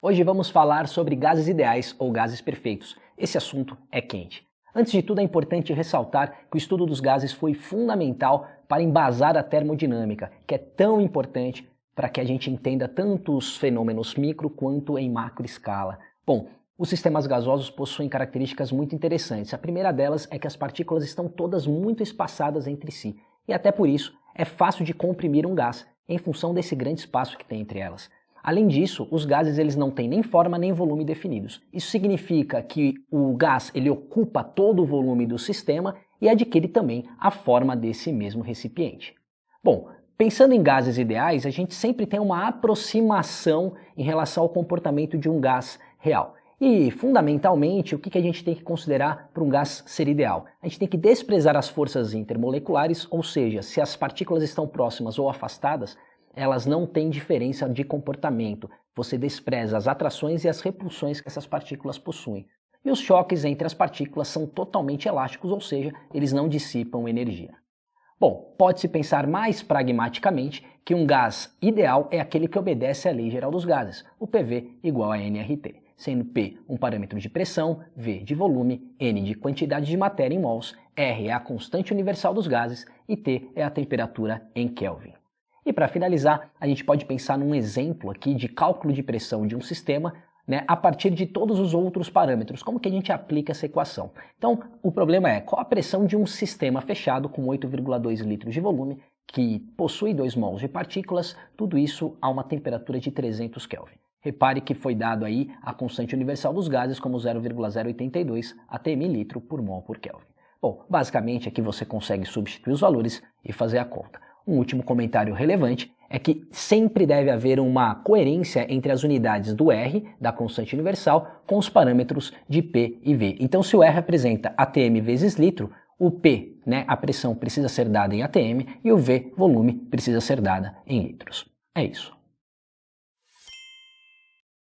Hoje vamos falar sobre gases ideais ou gases perfeitos. Esse assunto é quente. Antes de tudo, é importante ressaltar que o estudo dos gases foi fundamental para embasar a termodinâmica, que é tão importante para que a gente entenda tanto os fenômenos micro quanto em macro escala. Bom, os sistemas gasosos possuem características muito interessantes. A primeira delas é que as partículas estão todas muito espaçadas entre si, e até por isso é fácil de comprimir um gás, em função desse grande espaço que tem entre elas. Além disso, os gases eles não têm nem forma nem volume definidos. Isso significa que o gás ele ocupa todo o volume do sistema e adquire também a forma desse mesmo recipiente. Bom, pensando em gases ideais, a gente sempre tem uma aproximação em relação ao comportamento de um gás real. E, fundamentalmente, o que a gente tem que considerar para um gás ser ideal? A gente tem que desprezar as forças intermoleculares, ou seja, se as partículas estão próximas ou afastadas, elas não têm diferença de comportamento. Você despreza as atrações e as repulsões que essas partículas possuem. E os choques entre as partículas são totalmente elásticos, ou seja, eles não dissipam energia. Bom, pode-se pensar mais pragmaticamente que um gás ideal é aquele que obedece à lei geral dos gases, o PV igual a nRT, sendo P um parâmetro de pressão, V de volume, N de quantidade de matéria em mols, R é a constante universal dos gases e T é a temperatura em Kelvin. E para finalizar, a gente pode pensar num exemplo aqui de cálculo de pressão de um sistema, a partir de todos os outros parâmetros. Como que a gente aplica essa equação? Então, o problema é qual a pressão de um sistema fechado com 8,2 litros de volume, que possui 2 mols de partículas, tudo isso a uma temperatura de 300 Kelvin. Repare que foi dado aí a constante universal dos gases como 0,082 atm litro por mol por Kelvin. Bom, basicamente aqui você consegue substituir os valores e fazer a conta. Um último comentário relevante é que sempre deve haver uma coerência entre as unidades do R, da constante universal, com os parâmetros de P e V. Então, se o R representa atm vezes litro, o P, a pressão, precisa ser dada em atm e o V, volume, precisa ser dada em litros. É isso.